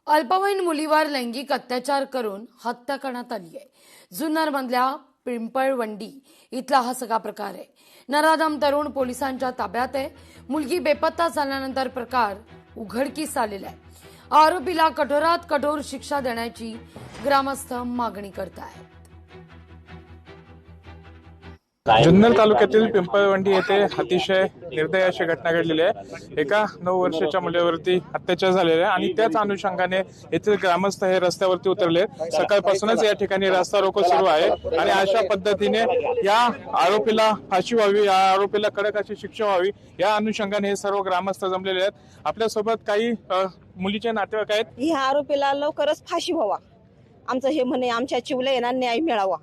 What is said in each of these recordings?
अल्पवयीन मुलीवर लैंगिक अत्याचार करून हत्या करण्यात आली आहे। जुन्नरमधल्या पिंपळवंडी इथला हा सगळा प्रकार आहे। नराधम तरुण पोलिसांच्या ताब्यात आहे। मुलगी बेपत्ता झाल्यानंतर प्रकार उघडकीस आलेला आहे। आरोपीला कठोरात कठोर शिक्षा देण्याची ग्रामस्थ मागणी करतायत। जुन्नर तालुक्यातील पिंपळवंडी येथे अतिशय निर्दय अशी घटना घडलेली आहे। एका 9 वर्षाच्या मुलीवरती अत्याचार झालेला आहे आणि त्याच अनुषंगाने येथील ग्रामस्थ हे रस्त्यावरती उतरले। सकाळपासूनच या ठिकाणी रस्ता रोको सुरू आहे आणि अशा पद्धतीने या आरोपीला फाशी व्हावी, या आरोपीला कडक अशी शिक्षा व्हावी, या अनुषंगाने हे सर्व ग्रामस्थ जमलेले आहेत। आपल्यासोबत काही मुलीचे नातेवाईक आहेत। ह्या आरोपीला लवकरच फाशी व्हावा, आमचं हे म्हणे, आमच्या चिवले यांना न्याय मिळावा,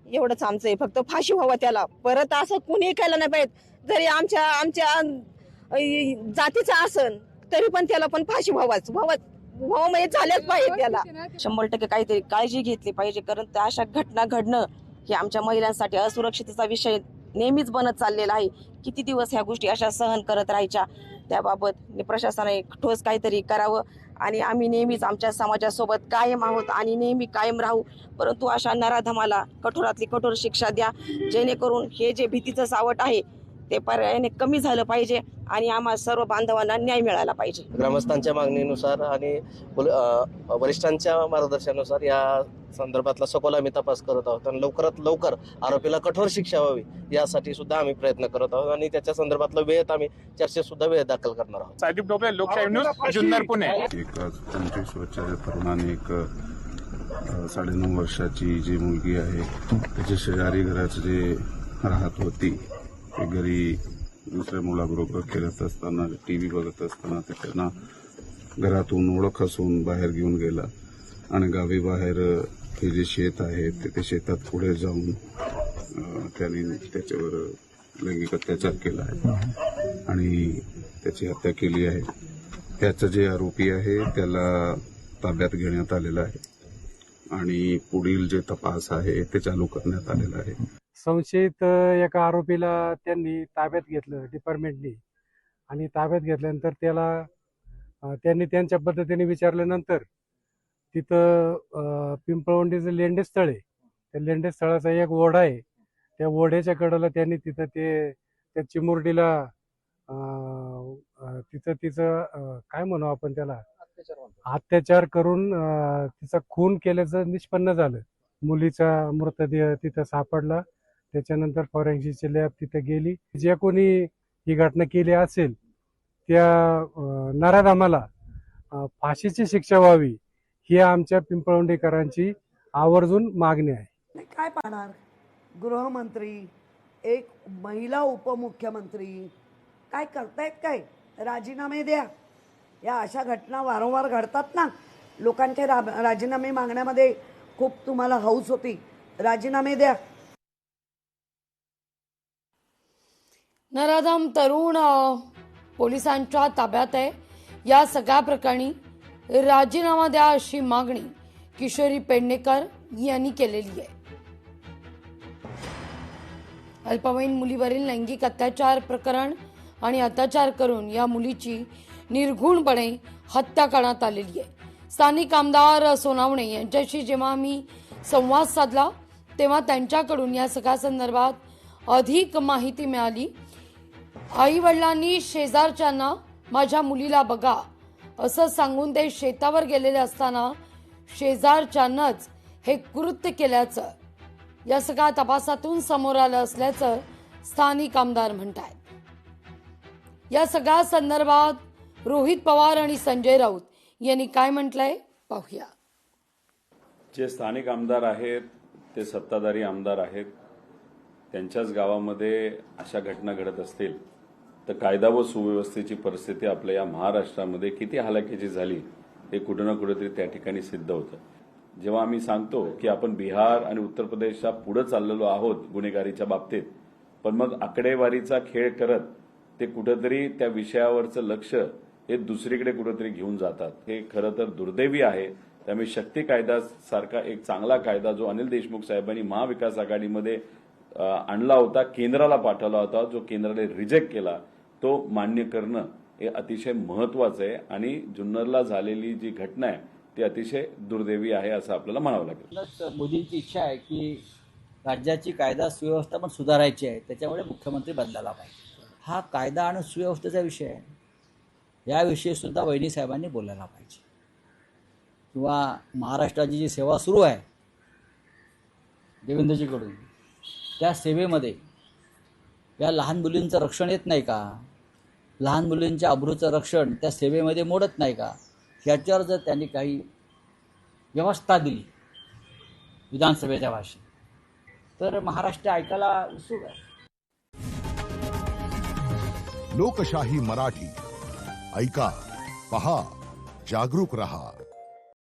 एवढंच आमचं आहे। फक्त फाशी व्हावा त्याला, परत असं कुणी केलं नाही पाहिजे। जरी आमच्या जातीचं असन तरी पण त्याला पण फाशी व्हावाच म्हणजे झाल्याच पाहिजे। त्याला 100% काहीतरी काळजी घेतली पाहिजे, कारण त्या अशा घटना घडणं हे आमच्या महिलांसाठी असुरक्षिततेचा विषय नेहमीच बनत चाललेला आहे। किती दिवस ह्या गोष्टी अशा सहन करत राहायच्या, त्याबाबत प्रशासनाने ठोस काहीतरी करावं आणि आम्ही नेहमीच आमच्या समाजासोबत कायम आहोत आणि नेहमी कायम राहू। परंतु अशा नराधमाला कठोरातली कठोर शिक्षा द्या, जेणेकरून हे जे भीतीचं सावट आहे ते पर्यायाने कमी झालं पाहिजे आणि आम्हा सर्व बांधवांना न्याय मिळाला पाहिजे। ग्रामस्थांच्या मागणीनुसार आणि वरिष्ठांच्या मार्गदर्शनानुसार या संदर्भातला सखोल आम्ही तपास करत आहोत आणि लवकरात लवकर आरोपीला कठोर शिक्षा व्हावी यासाठी सुद्धा आम्ही प्रयत्न करत आहोत आणि त्याच्या संदर्भातला वेळेत आम्ही चर्चेत सुद्धा वेळ दाखल करणार आहोत। साजिब डोबळे, लोकशाही न्यूज, जुन्नर, पुणे। एक 25 वर्षाच्या तरुणाने एक 9.5 वर्षाची जी मुलगी आहे त्याच्या शेजारी घरात जे राहत होती, ते घरी दुसऱ्या मुलाबरोबर खेळत असताना, टीव्ही बघत असताना ते त्यांना घरातून ओळख असून बाहेर घेऊन गेला आणि गावी बाहेर हे जे शेत आहे ते शेतात पुढे जाऊन त्यांनी त्याच्यावर लैंगिक अत्याचार केला आहे आणि त्याची हत्या केली आहे। त्याचा जे आरोपी आहे त्याला ताब्यात घेण्यात आलेला आहे आणि पुढील जे तपास आहे ते चालू करण्यात आलेला आहे। संशयित एका आरोपीला त्यांनी ताब्यात घेतलं डिपार्टमेंटनी आणि ताब्यात घेतल्यानंतर त्यांनी त्यांच्या पद्धतीने विचारल्यानंतर तिथं पिंपळवंडीचं लेंडेस्थळ आहे, त्या लेंडेस्थळाचा एक ओढा आहे, त्या ओढ्याच्या कडेला त्यांनी तिथं त्या चिमुरडीला तिचं काय म्हणू आपण त्याला अत्याचार करून तिचा खून केल्याचं निष्पन्न झालं। मुलीचा मृतदेह तिथं सापडला। त्याच्यानंतर फॉरेन्सिकची लॅब तिथे गेली। जे कोणी ही घटना केली असेल त्या नराधमाला फाशीची शिक्षा व्हावी ही आमच्या पिंपळवंडीकरांची आवर्जून मागणी आहे। काय पाहणार, गृहमंत्री, एक महिला उपमुख्यमंत्री काय करतायत? काय राजीनामे द्या। या अशा घटना वारंवार घडतात ना, लोकांचे राजीनामे मागण्यामध्ये खूप तुम्हाला हौस होती, राजीनामे द्या। नराधम तरुण पोलिसांच्या ताब्यात आहे। या सगळ्या प्रकरणी राजीनामा द्या अशी मागणी किशोरी पेडणेकर यांनी केलेली आहे। अल्पवयीन मुलीवरील लैंगिक अत्याचार प्रकरण आणि अत्याचार करून या मुलीची निर्घृणपणे हत्या करण्यात आलेली आहे। स्थानिक आमदार सोनावणे यांच्याशी जेव्हा आम्ही संवाद साधला तेव्हा त्यांच्याकडून या सगळ्या संदर्भात अधिक माहिती मिळाली। आई वडिलांनी शेजारच्यांना माझ्या मुलीला बघा असं सांगून ते शेतावर गेलेले असताना शेजारच्यांनाच हे कृत्य केल्याचं या सगळ्या तपासातून समोर आलं असल्याचं स्थानिक आमदार म्हणतात। या सगळ्या संदर्भात रोहित पवार आणि संजय राऊत यांनी काय म्हटलंय पाहूया। जे स्थानिक आमदार आहेत ते सत्ताधारी आमदार आहेत, त्यांच्याच गावामध्ये अशा घटना घडत असतील तर कायदा व सुव्यवस्थेची परिस्थिती आपल्या या महाराष्ट्रामध्ये किती हलाखीची झाली हे कुठे ना कुठेतरी त्या ठिकाणी सिद्ध होतं। जेव्हा आम्ही सांगतो की आपण बिहार आणि उत्तर प्रदेशच्या पुढे चाललेलो आहोत गुन्हेगारीच्या बाबतीत, पण मग आकडेवारीचा खेळ करत ते कुठेतरी त्या विषयावरचं लक्ष हे दुसरीकडे कुठेतरी घेऊन जातात। हे खरं तर दुर्दैवी आहे। त्यामुळे शक्ती कायदा सारखा एक चांगला कायदा जो अनिल देशमुख साहेबांनी महाविकास आघाडीमध्ये आणला होता, केंद्राला पाठवला होता, जो केंद्राने रिजेक्ट केला, तो मान्य करणं हे अतिशय महत्वाचं आहे आणि जुन्नरला झालेली जी घटना आहे ती अतिशय दुर्दैवी आहे असं आपल्याला म्हणावं लागेल. म्हणूनच मोदींची इच्छा आहे की राज्याची कायदा सुव्यवस्था पण सुधारायची आहे, त्याच्यामुळे मुख्यमंत्री बदलायला पाहिजे. हा कायदा आणि सुव्यवस्थेचा विषय आहे, याविषयी सुद्धा वहिनी साहेबांनी बोलायला पाहिजे. किंवा महाराष्ट्राची जी सेवा सुरू आहे देवेंद्रजीकडून, त्या सेवेमध्ये या लहान मुलींचं रक्षण येत नाही का? लहान मुलींच्या अब्रूचं रक्षण त्या सेवेमध्ये मोडत नाही का? ह्याच्यावर जर त्यांनी काही व्यवस्था दिली विधानसभेच्या भाषेत, तर महाराष्ट्र ऐकायला उत्सुक आहे. लोकशाही मराठी ऐका, पहा, जागरूक रहा.